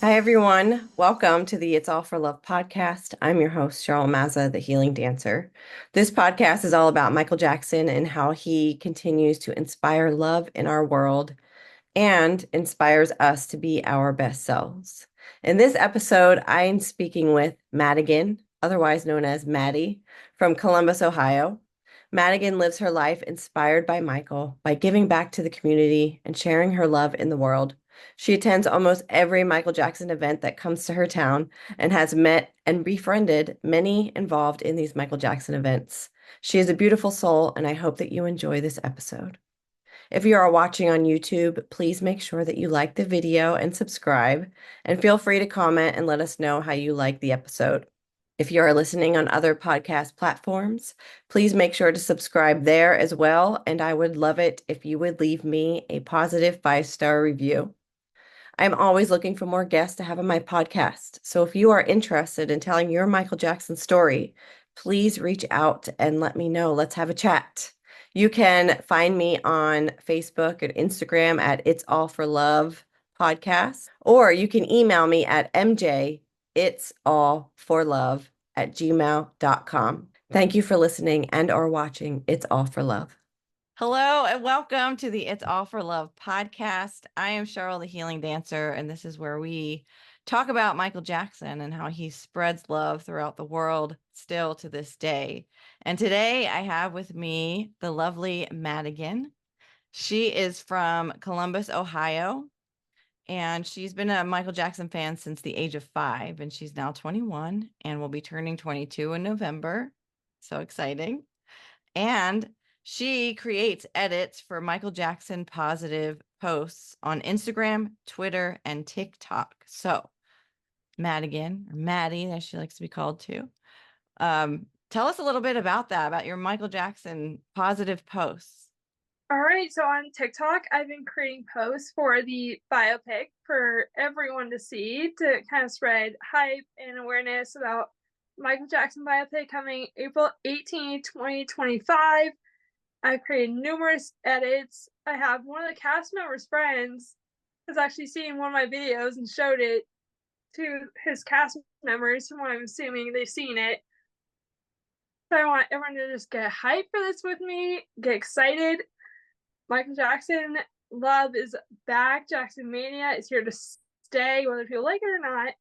Hi, everyone. Welcome to the It's All for Love podcast. I'm your host, Cheryl Mazza, the healing dancer. This podcast is all about Michael Jackson and how he continues to inspire love in our world and inspires us to be our best selves. In this episode, I am speaking with Madigan, otherwise known as Maddie, from Columbus, Ohio. Madigan lives her life inspired by Michael by giving back to the community and sharing her love in the world. She attends almost every Michael Jackson event that comes to her town and has met and befriended many involved in these Michael Jackson events. She is a beautiful soul, and I hope that you enjoy this episode. If you are watching on YouTube, please make sure that you like the video and subscribe, and feel free to comment and let us know how you like the episode. If you are listening on other podcast platforms, please make sure to subscribe there as well, and I would love it if you would leave me a positive 5-star review. I'm always looking for more guests to have on my podcast. So if you are interested in telling your Michael Jackson story, please reach out and let me know. Let's have a chat. You can find me on Facebook and Instagram at It's All for Love podcast, or you can email me at mjitsallforlove@gmail.com. Thank you for listening and or watching It's All for Love. Hello and welcome to the It's All for Love podcast. I am Cheryl, the healing dancer, and this is where we talk about Michael Jackson and how he spreads love throughout the world still to this day. And today I have with me the lovely Madigan. She is from Columbus, Ohio, and she's been a Michael Jackson fan since the age of 5, and she's now 21 and will be turning 22 in November. So exciting. And she creates edits for Michael Jackson positive posts on Instagram, Twitter, and TikTok. So, Madigan, or Maddie, as she likes to be called too. Tell us a little bit about that, about your Michael Jackson positive posts. All right, so on TikTok, I've been creating posts for the biopic for everyone to see to kind of spread hype and awareness about Michael Jackson biopic coming April 18th, 2025. I've created numerous edits. I have one of the cast members' friends has actually seen one of my videos and showed it to his cast members, from what I'm assuming they've seen it. So I want everyone to just get hyped for this with me, get excited. Michael Jackson love is back. Jackson Mania is here to stay, whether people like it or not.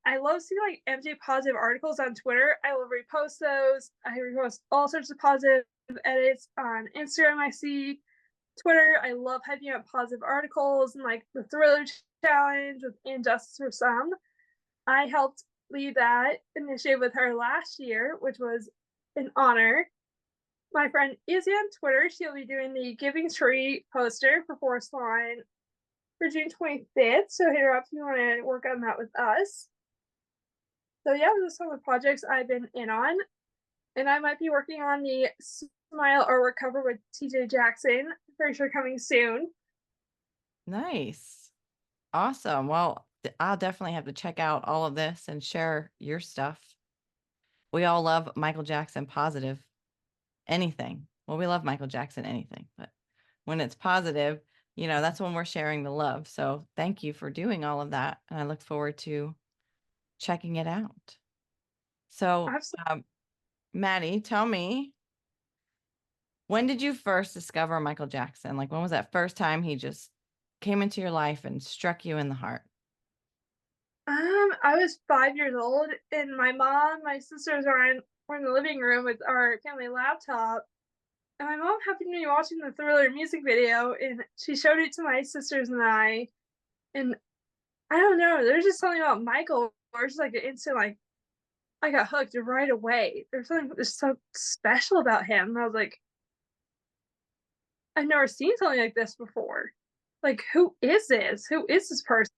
I love seeing like MJ positive articles on Twitter. I will repost those. I repost all sorts of positive edits on Instagram. I see Twitter. I love hyping up positive articles and like the Thriller Challenge with Injustice for Some. I helped lead that initiative with her last year, which was an honor. My friend Izzy on Twitter, she'll be doing the Giving Tree poster for Forest Lawn for June 25th. So hit her up if you want to work on that with us. So yeah, those are some of the projects I've been in on. And I might be working on the Smile or Recover with TJ Jackson, for sure, coming soon. Nice. Awesome. Well, I'll definitely have to check out all of this and share your stuff. We all love Michael Jackson positive anything. Well, we love Michael Jackson anything, but when it's positive, that's when we're sharing the love. So thank you for doing all of that. And I look forward to checking it out. So, Maddie, tell me, when did you first discover Michael Jackson? Like, when was that first time he just came into your life and struck you in the heart? I was 5 years old, and my mom, my sisters were in the living room with our family laptop. And my mom happened to be watching the Thriller music video, and she showed it to my sisters and I. And I don't know, there's just something about Michael where it's like an instant, like, I got hooked right away. There's something that's so special about him. And I was like, I've never seen something like this before. Like, who is this? Who is this person?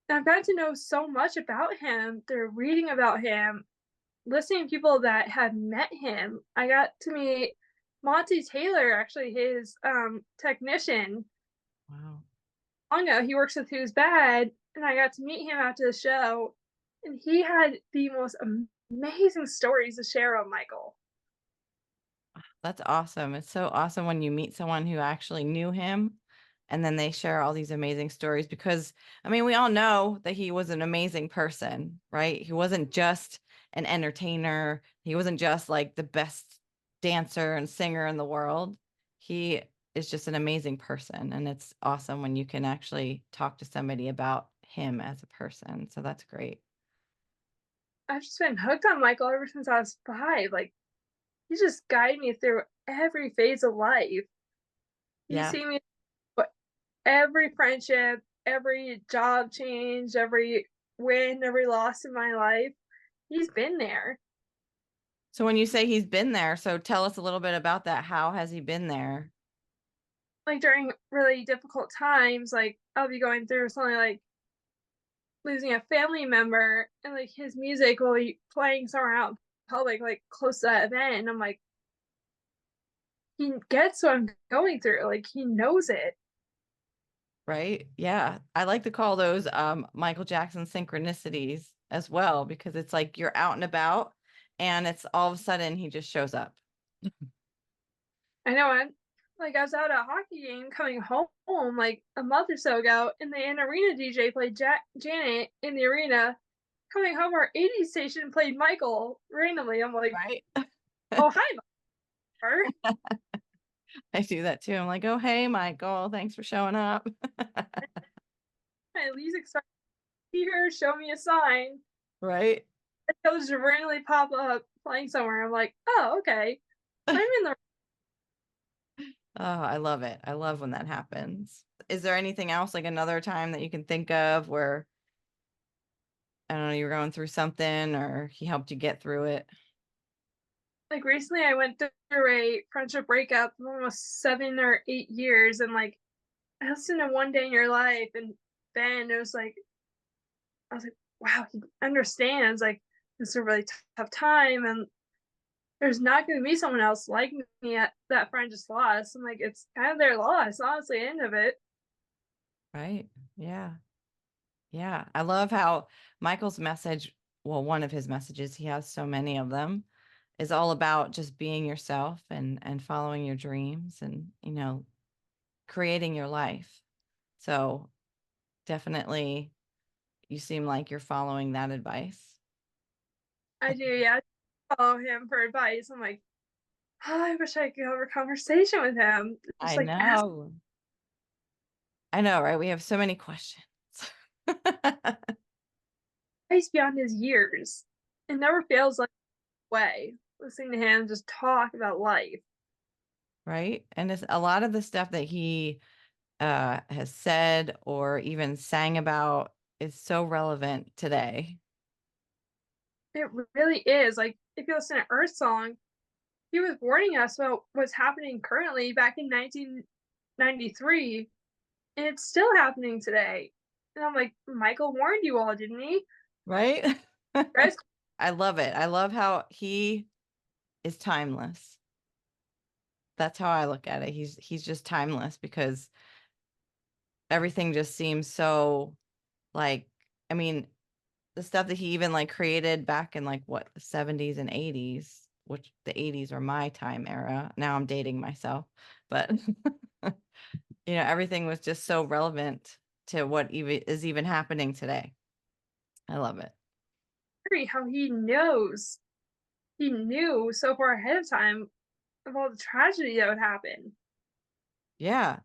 And I've gotten to know so much about him through reading about him, listening to people that had met him. I got to meet Monty Taylor, actually his technician. Wow. Long ago, he works with Who's Bad, and I got to meet him after the show, and he had the most amazing stories to share on Michael. That's awesome. It's so awesome when you meet someone who actually knew him and then they share all these amazing stories because, I mean, we all know that he was an amazing person, right? He wasn't just an entertainer. He wasn't just like the best dancer and singer in the world. He is just an amazing person. And it's awesome when you can actually talk to somebody about him as a person. So that's great. I've just been hooked on Michael ever since I was 5. Like, he just guided me through every phase of life. He's Yeah. seen me every friendship, every job change, every win, every loss in my life. He's been there. So when you say he's been there, so tell us a little bit about that. How has he been there? Like during really difficult times, like I'll be going through something like losing a family member, and like his music will be playing somewhere out in public, like close to that event, and I'm like, he gets what I'm going through. Like he knows it. Right? Yeah. I like to call those Michael Jackson synchronicities as well, because it's like you're out and about and it's all of a sudden he just shows up. I know. I was out at a hockey game coming home like a month or so ago, and the arena DJ played Janet in the arena. Coming home, our 80s station played Michael randomly. I'm like, Right? oh, hi, Michael. I do that too. I'm like, oh, hey, Michael, thanks for showing up. My music started here, show me a sign. Right? It'll just randomly pop up playing somewhere. I'm like, oh, okay. I'm in the Oh, I love it. I love when that happens. Is there anything else, like another time that you can think of where, I don't know, you were going through something or he helped you get through it? like recently I went through a friendship breakup of almost 7 or 8 years, and like I listened to One Day in Your Life, and then it was like I was like, wow, he understands. Like this is a really tough time, and there's not going to be someone else like me at that friend just lost. I'm like, it's kind of their loss, honestly, end of it. Right? Yeah. Yeah. I love how Michael's message, well, one of his messages, he has so many of them, is all about just being yourself and following your dreams and, creating your life. So definitely you seem like you're following that advice. I do, yeah. I follow him for advice. I'm like, oh, I wish I could have a conversation with him. Just I like ask know. I know, right? We have so many questions. advice beyond his years. It never feels like way listening to him just talk about life. Right? And it's a lot of the stuff that he has said or even sang about is so relevant today. It really is. Like if you listen to Earth Song, he was warning us about what's happening currently back in 1993, and it's still happening today. And I'm like, Michael warned you all, didn't he? Right? Guys, I love it. I love how he is timeless. That's how I look at it. He's just timeless because everything just seems so like, I mean, the stuff that he even like created back in like what the 70s and 80s, which the 80s are my time era. Now I'm dating myself, but everything was just so relevant to what even is even happening today. I love it. how he knew so far ahead of time of all the tragedy that would happen. Yeah,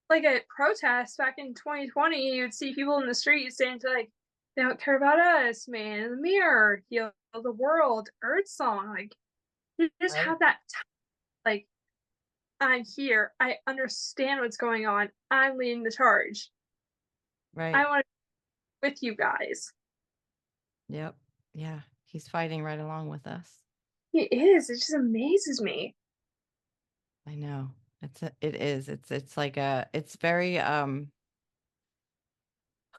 Like at protests back in 2020, you would see people in the streets saying to like, they don't care about us, man in the mirror, heal the world, Earth Song. Like you just right, have that like, I'm here. I understand what's going on. I'm leading the charge. I right. want to be with you guys. Yep. Yeah. He's fighting right along with us. He is. It just amazes me. I know. It is. It's like it's very oh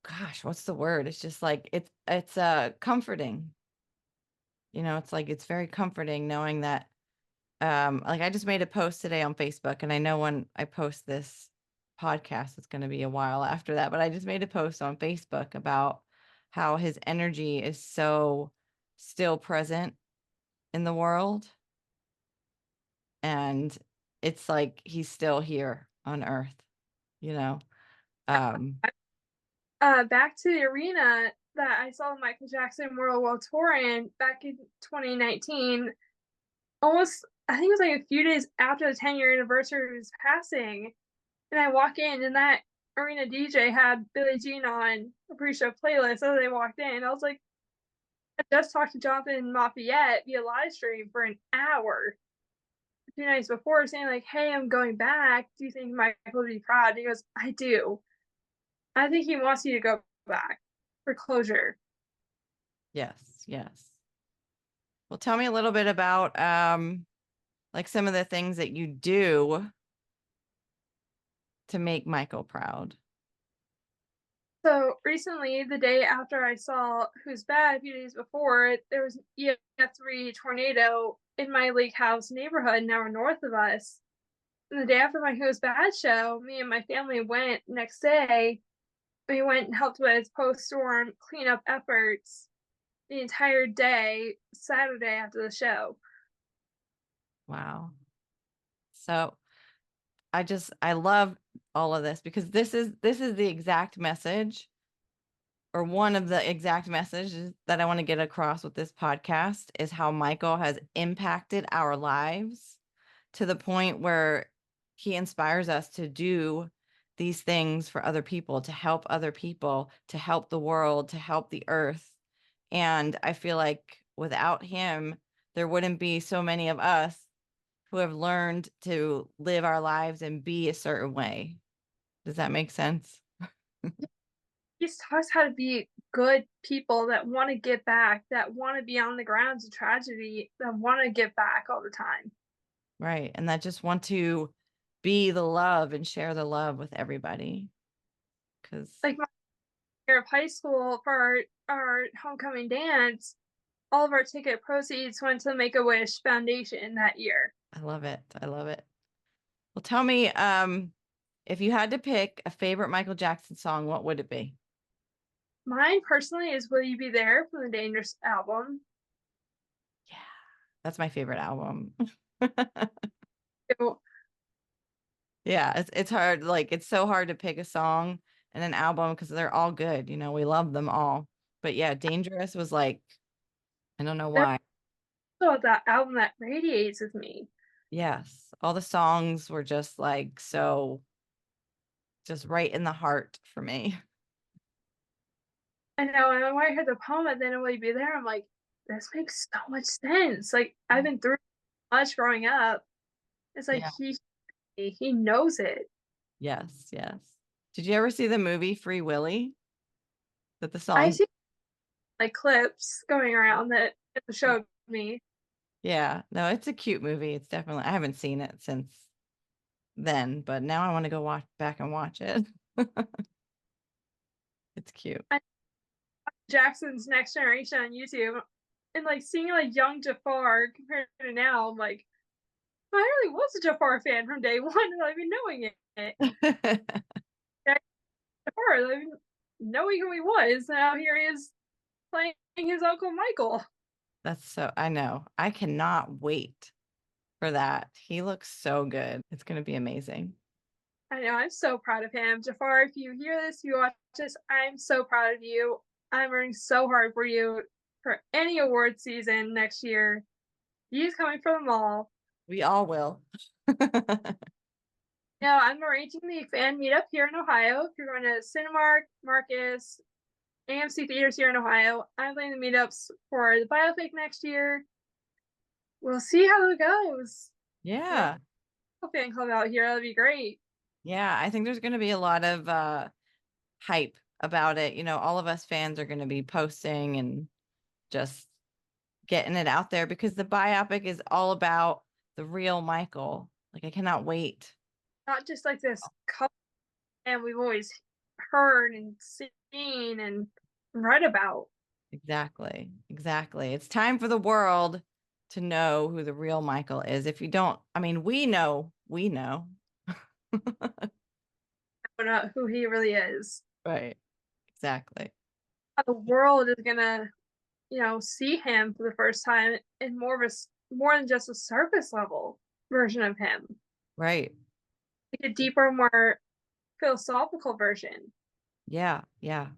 gosh, what's the word? It's just like it's comforting. It's like it's very comforting knowing that like I just made a post today on Facebook and I know when I post this podcast it's going to be a while after that, but I just made a post on Facebook about how his energy is so still present in the world and it's like he's still here on earth, you know. Um, Back to the arena that I saw Michael Jackson World Tour in back in 2019, almost, I think it was like a few days after the 10-year anniversary of his passing. And I walk in, and that arena DJ had Billie Jean on a pre-show playlist as they walked in. I was like, I just talked to Jonathan Lafayette via live stream for an hour a few nights before, saying like, "Hey, I'm going back. Do you think Michael would be proud?" And he goes, "I do. I think he wants you to go back for closure." yes, yes. Well, tell me a little bit about like some of the things that you do to make Michael proud. So recently, the day after I saw Who's Bad, a few days before, there was an EF3 tornado in my lake house neighborhood, an hour north of us. And the day after my Who's Bad show, me and my family went next day. We went and helped with post-storm cleanup efforts the entire day, Saturday after the show. Wow. So I love all of this because this is the exact message, or one of the exact messages that I want to get across with this podcast, is how Michael has impacted our lives to the point where he inspires us to do these things for other people, to help other people, to help the world, to help the earth. And I feel like without him, there wouldn't be so many of us who have learned to live our lives and be a certain way. Does that make sense? He taught us how to be good people that want to give back, that want to be on the grounds of tragedy, that want to give back all the time. Right. And that just want to be the love and share the love with everybody. Because Like my year of high school for our homecoming dance, all of our ticket proceeds went to the Make-A-Wish Foundation that year. I love it. I love it. Well, tell me, if you had to pick a favorite Michael Jackson song, what would it be? Mine personally is Will You Be There from the Dangerous album. Yeah, that's my favorite album. It, Yeah, it's hard. Like it's so hard to pick a song and an album because they're all good. You know, we love them all. But yeah, Dangerous was like, I don't know there's why. also that album that radiates with me. Yes, all the songs were just like so, just right in the heart for me. I know, and when I heard the poem at the end of Will You Be There, I'm like, this makes so much sense. Like I've been through much growing up. It's like Yeah. he knows it. Yes, yes. Did you ever see the movie Free Willy? That the I song? see like clips going around that it showed me. Yeah, no, it's a cute movie. It's definitely, I haven't seen it since then, but now I want to go watch back and watch it. It's cute. I, Jackson's Next Generation on YouTube, and like seeing like young Jafar compared to now, I'm like, I really was a Jafar fan from day one without even knowing it. Jafar, like, knowing who he was, now here he is playing his Uncle Michael. That's so, I know. I cannot wait for that. He looks so good. It's going to be amazing. I know, I'm so proud of him. Jafar, if you hear this, if you watch this, I'm so proud of you. I'm working so hard for you for any award season next year. He's coming for them all. We all will. Now, I'm arranging the fan meetup here in Ohio. If you're going to Cinemark, Marcus, AMC theaters here in Ohio, I'm planning the meetups for the biopic next year. We'll see how it goes. Get Yeah. a fan club out here. That'd be great. Yeah. I think there's going to be a lot of hype about it. You know, all of us fans are going to be posting and just getting it out there because the biopic is all about the real Michael. Like, I cannot wait. Not just like this couple and we've always heard and seen and read about. Exactly. Exactly. It's time for the world to know who the real Michael is. If you don't, I mean, we know, we know. Who he really is. Right. Exactly. The world is gonna, see him for the first time in more than just a surface level version of him. Right. Like a deeper, more philosophical version. Yeah, yeah.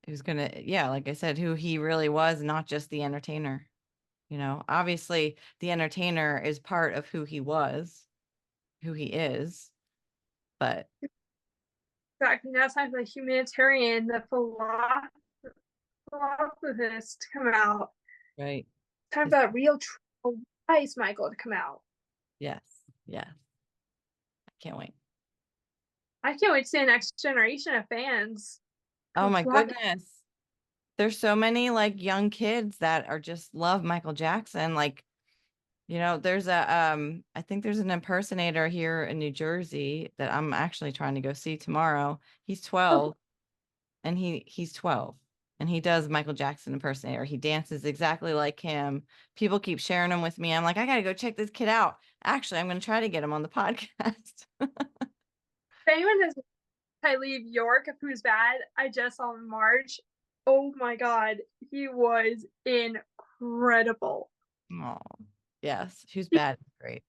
He was gonna, yeah, like I said, who he really was, not just the entertainer. Obviously the entertainer is part of who he was, who he is, but Exactly. Now it's time for the humanitarian, the philosophist to come out. right. Time for that real wise Michael to come out. Yes, yes. I can't wait. I can't wait to see the next generation of fans Oh come my flocking. goodness. There's so many like young kids that are just love Michael Jackson. Like, there's I think there's an impersonator here in New Jersey that I'm actually trying to go see tomorrow. He's 12 and he's 12 and he does Michael Jackson impersonator. He dances exactly like him. People keep sharing him with me. I'm like, I gotta go check this kid out. Actually, I'm gonna try to get him on the podcast. If anyone has I leave York, who's bad, I just saw him in March. Oh my god, he was incredible. Oh, yes. Who's He, bad? Great.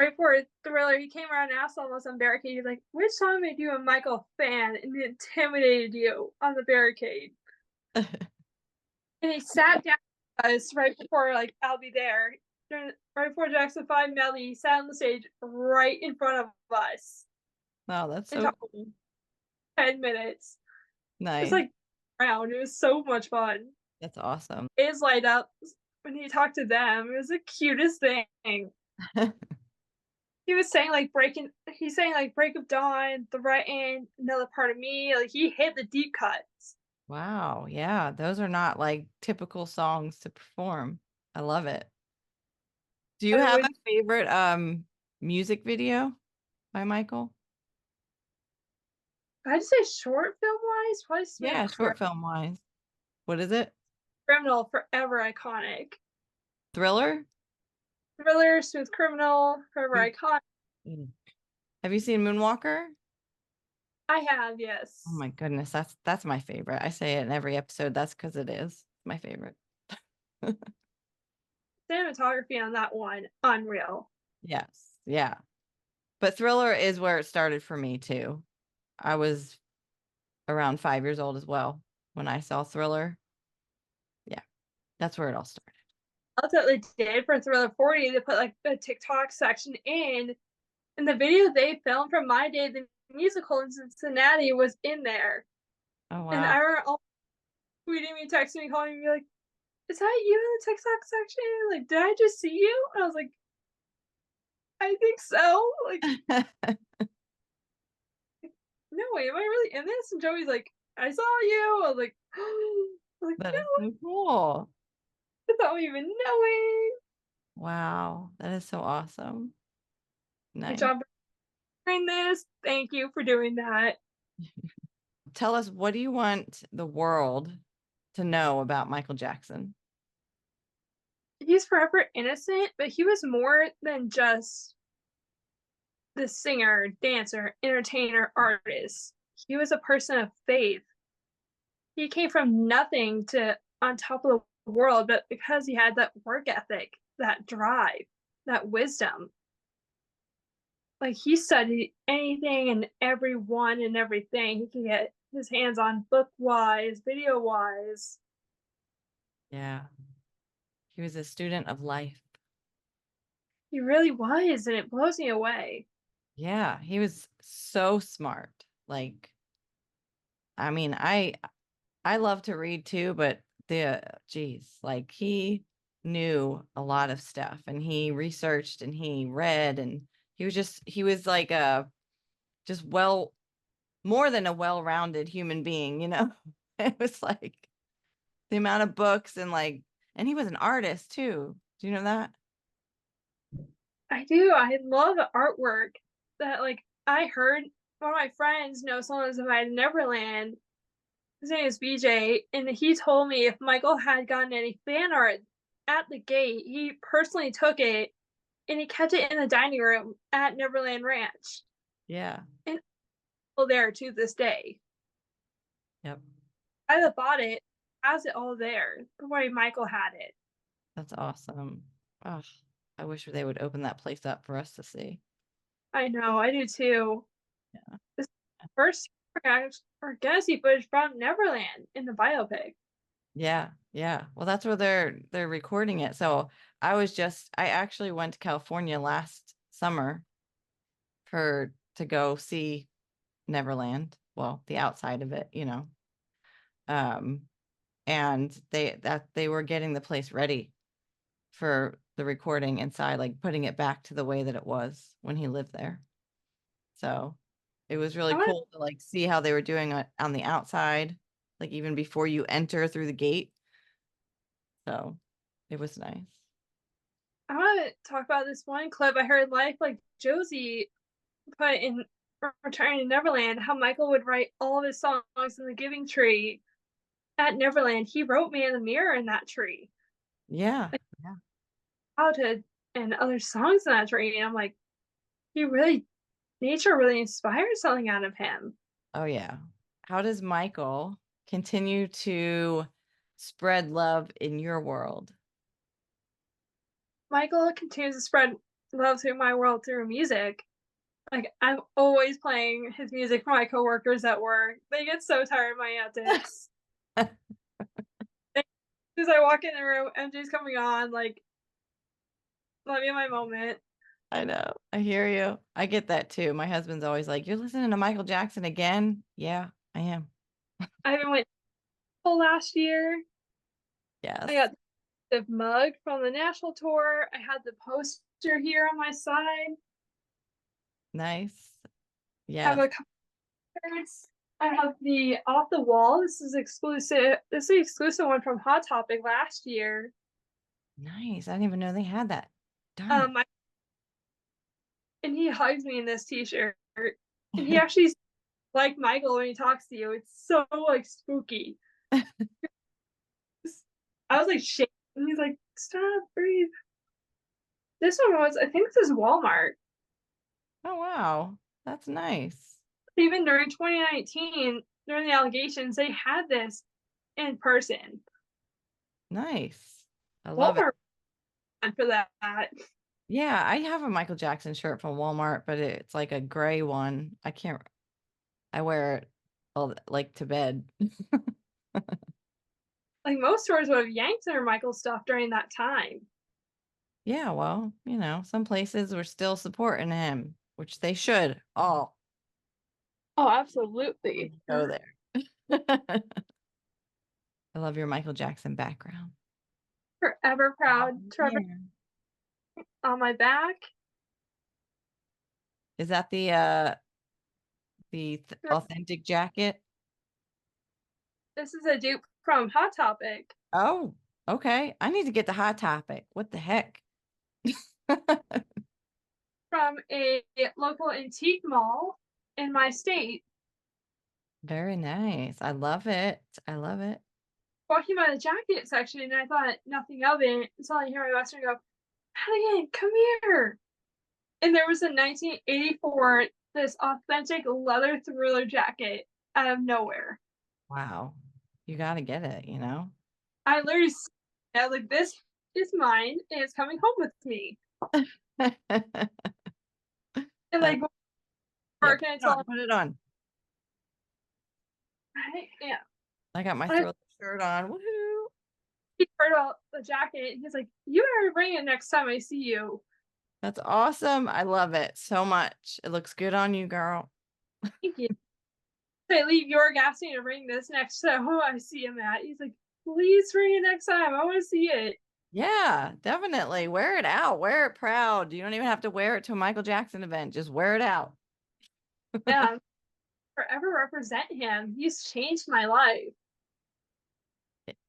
right before Thriller, he came around and asked almost on barricade. He's like, "Which song made you a Michael fan and intimidated you on the barricade?" And he sat down with us right before like I'll be there. Right before Jackson 5 Melly, he sat on the stage right in front of us Wow, that's and so talked cool. 10 minutes. It's Nice. like around. It was so much fun. That's awesome. His light up when he talked to them. It was the cutest thing. He was saying like he's saying like Break of Dawn, The Right End, Another Part of Me. Like he hit the deep cuts. Wow. Yeah, those are not like typical songs to perform. I love it. Do you I have would a favorite music video by Michael? I'd say short film wise, probably Smooth Yeah, short film wise. What is it? Criminal, forever iconic. Thriller? Thriller, Smooth Criminal, forever Mm. iconic. Have you seen Moonwalker? I have, Oh yes. my goodness, that's my favorite. I say it in every episode. That's because it is my favorite. Cinematography on that one, unreal. Yes. Yeah. But Thriller is where it started for me too. I was around 5 years old as well when I saw Thriller. Yeah, that's where it all started. That's what they did for Thriller 40. They put like the TikTok section in, and the video they filmed from My Day, the musical in Cincinnati, was in there. Oh And wow. I remember all tweeting me, texting me, calling me, like, "Is that you in the TikTok section? Like, did I just see you?" And I was like, "I think so." Like, no way, am I really in this? And Joey's like, "I saw you." I was like, That no, is so cool. without me even knowing. Wow, that is so awesome. Good Nice. job doing this. Thank you for doing that. Tell us, what do you want the world to know about Michael Jackson? He's forever innocent, but he was more than just the singer, dancer, entertainer, artist. He was a person of faith. He came from nothing to on top of the world, but because he had that work ethic, that drive, that wisdom, like he studied anything and everyone and everything he could get his hands on, book wise, video wise. Yeah, he was a student of life. He really was, and it blows me away. Yeah, he was so smart. Like, I mean, I love to read too, but geez, like he knew a lot of stuff and he researched and he read and he was like a just more than a well-rounded human being. It was like the amount of books and he was an artist too. Do you know that? I do. I love artwork that like I heard one of my friends know someone was invited to Neverland. His name is BJ, and he told me if Michael had gotten any fan art at the gate, he personally took it and he kept it in the dining room at Neverland Ranch. Yeah. And it's still there to this day. Yep. I that bought it has it all there the way Michael had it. That's awesome. Oh, I wish they would open that place up for us to see. I know, I do too. This first orgasmy footage from Neverland in the biopic. Yeah, yeah. Well, that's where they're recording it. So I actually went to California last summer to go see Neverland. Well, the outside of it, you know. Um, and they were getting the place ready for the recording inside, like putting it back to the way that it was when he lived there. So it was really I want cool to like see how they were doing it on the outside, like even before you enter through the gate. So it was nice. I want to talk about this one clip I heard Life Like Josie put in Returning to Neverland, how Michael would write all of his songs in the Giving Tree at Neverland. He wrote Man in the Mirror in that tree. Yeah. Like Yeah. childhood and other songs in that tree. And I'm like, nature really inspired something out of him. Oh yeah. How does Michael continue to spread love in your world? Michael continues to spread love through my world through music. Like I'm always playing his music for my coworkers at work. They get so tired of my antics. As soon as I walk in the room, MJ's coming on. Like, let me have my moment. I know. I hear you. I get that too. My husband's always like, "You're listening to Michael Jackson again?" Yeah, I am. I even went last year. I Yes. got the mug from the national tour. I had the poster here on my side. Nice. I have Yes. a couple shirts. I have the off the wall. This is exclusive. This is the exclusive one from Hot Topic last year. Nice. I didn't even know they had that. Darn it. Um, and he hugs me in this T-shirt. And he actually like Michael when he talks to you. It's so like spooky. I was like shaking. And he's like, "Stop, breathe." This one was, I think this is Walmart. Oh wow. That's nice. Even during 2019, during the allegations, they had this in person. Nice. I love it. Walmart for that. Yeah, I have a Michael Jackson shirt from Walmart, but it's like a gray one. I wear it like to bed. Like most stores would have yanked their Michael stuff during that time. Yeah, well, you know, some places were still supporting him, which they should all Oh, before absolutely. you go there. I love your Michael Jackson background. Forever proud to represent Yeah. on my back. Is that the authentic jacket? This is a dupe from Hot Topic Oh, okay. I need to get the Hot Topic. What the heck? from a local antique mall in my state. Very nice. I love it. I love it. Walking by the jacket section, and I thought nothing of it until I hear my best friend go, "Madigan, come here." And there was a 1984, this authentic leather thriller jacket out of nowhere. Wow. You got to get it, you know? I literally, I was like, "This is mine, and it's coming home with me." And Uh, like, yeah, working until put it on. yeah, I got my I thriller shirt on. Woohoo. he heard about the jacket. And he's like, "You better bring it next time I see you." That's awesome. I love it so much. It looks good on you, girl. Thank you. I leave your gassing to bring this next time I see him at. He's like, "Please bring it next time. I want to see it." Yeah, definitely. Wear it out. Wear it proud. You don't even have to wear it to a Michael Jackson event. Just wear it out. Yeah, forever represent him. He's changed my life.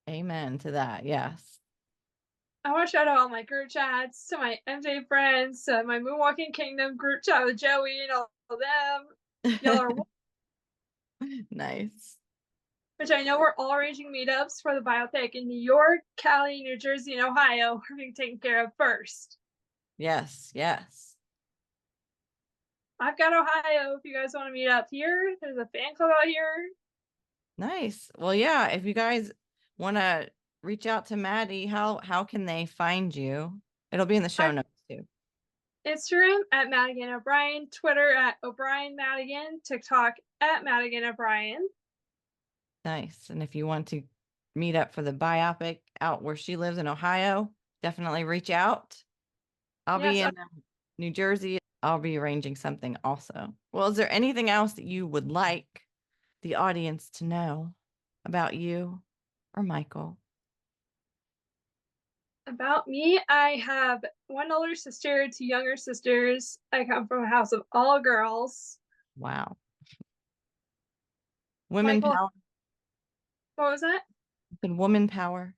Amen to that. Yes. I want to shout out all my group chats to my MJ friends, to my Moonwalking Kingdom group chat with Joey and all of them. Y'all are, Nice. which I know we're all arranging meetups for the biopic in New York, Cali, New Jersey, and Ohio. We're being taken care of first. Yes. Yes. I've got Ohio if you guys want to meet up here. There's a fan club out here. Nice. Well, yeah, if you guys want to reach out to Maddie, how can they find you? It'll be in the show I, notes too. Instagram at Madigan O'Brien, Twitter at O'Brien Madigan, TikTok at Madigan O'Brien. Nice. And if you want to meet up for the biopic out where she lives in Ohio, definitely reach out. I'll be Yes, in New Jersey. I'll be arranging something also. Well, is there anything else that you would like the audience to know about you or Michael? About me, I have one older sister, two younger sisters. I come from a house of all girls. Wow. Women Michael, power. what was that? And woman power.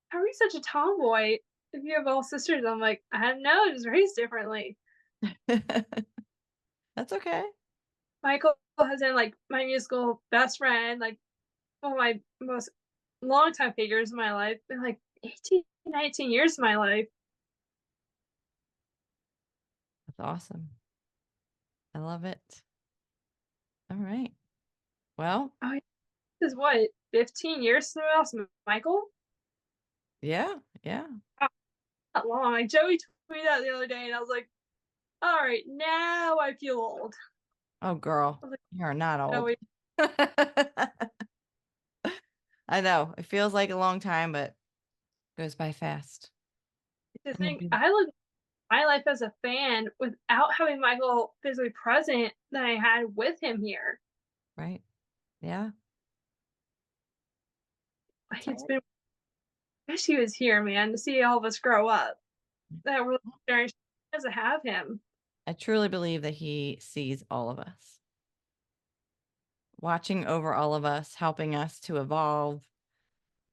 How are you such a tomboy if you have all sisters? I'm like, I don't know, just raised differently. That's okay. Michael has been like my musical best friend, like one of my most longtime figures in my life, been like 18, 19 years of my life. That's awesome. I love it. All right. Well, Oh, this is what, 15 years since I lost Michael? yeah. Not long. Like Joey tweeted that the other day, and I was like, all right, now I feel old. Oh, girl, I was like, you're not old. Joey. I know. It feels like a long time, but it goes by fast. To And you'll think, be I lived my life as a fan without having Michael physically present than I had with him here. right. Yeah. Like, That's all it's right. been, I wish he was here, man, to see all of us grow up. That we're generation to have him. I truly believe that he sees all of us, watching over all of us, helping us to evolve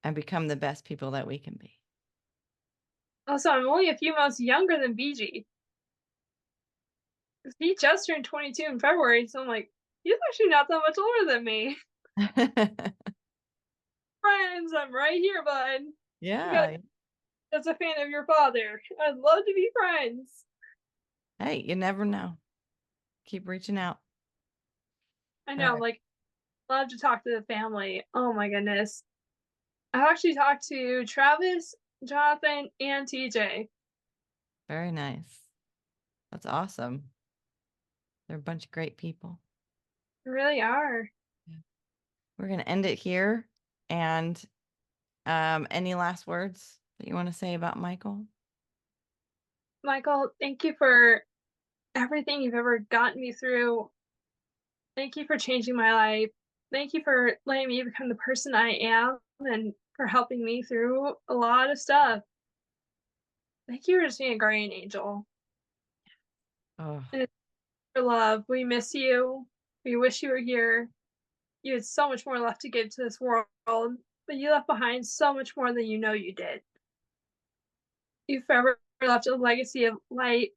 and become the best people that we can be. Also, I'm only a few months younger than BG. He just turned 22 in February, so I'm like, he's actually not that much older than me. Friends, I'm right here, bud. Yeah. As a fan of your father, I'd love to be friends. Hey, you never know. Keep reaching out. I All know, right. like, love to talk to the family. Oh my goodness. I've actually talked to Travis, Jonathan, and TJ. Very nice. That's awesome. They're a bunch of great people. They really are. Yeah. We're going to end it here. And any last words that you want to say about Michael? Michael, thank you for everything you've ever gotten me through. Thank you for changing my life. Thank you for letting me become the person I am and for helping me through a lot of stuff. Thank you for just being a guardian angel. Oh, And for love, we miss you. We wish you were here. You had so much more left to give to this world, but you left behind so much more than you know you did. You forever left a legacy of light,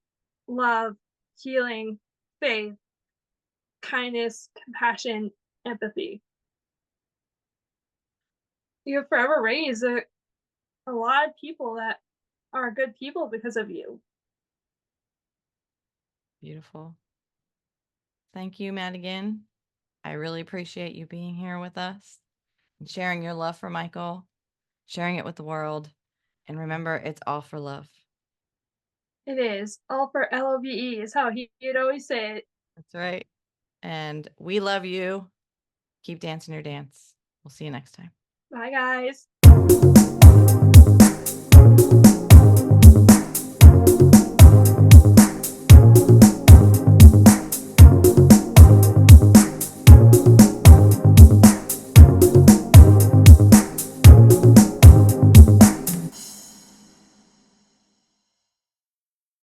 love, healing, faith, kindness, compassion, empathy. You have forever raised a lot of people that are good people because of you. beautiful. Thank you, Madigan. I really appreciate you being here with us and sharing your love for Michael, sharing it with the world. And remember, it's all for love. It is. All for L.O.V.E. is how he'd always say it. That's right. And we love you. Keep dancing your dance. We'll see you next time. Bye, guys.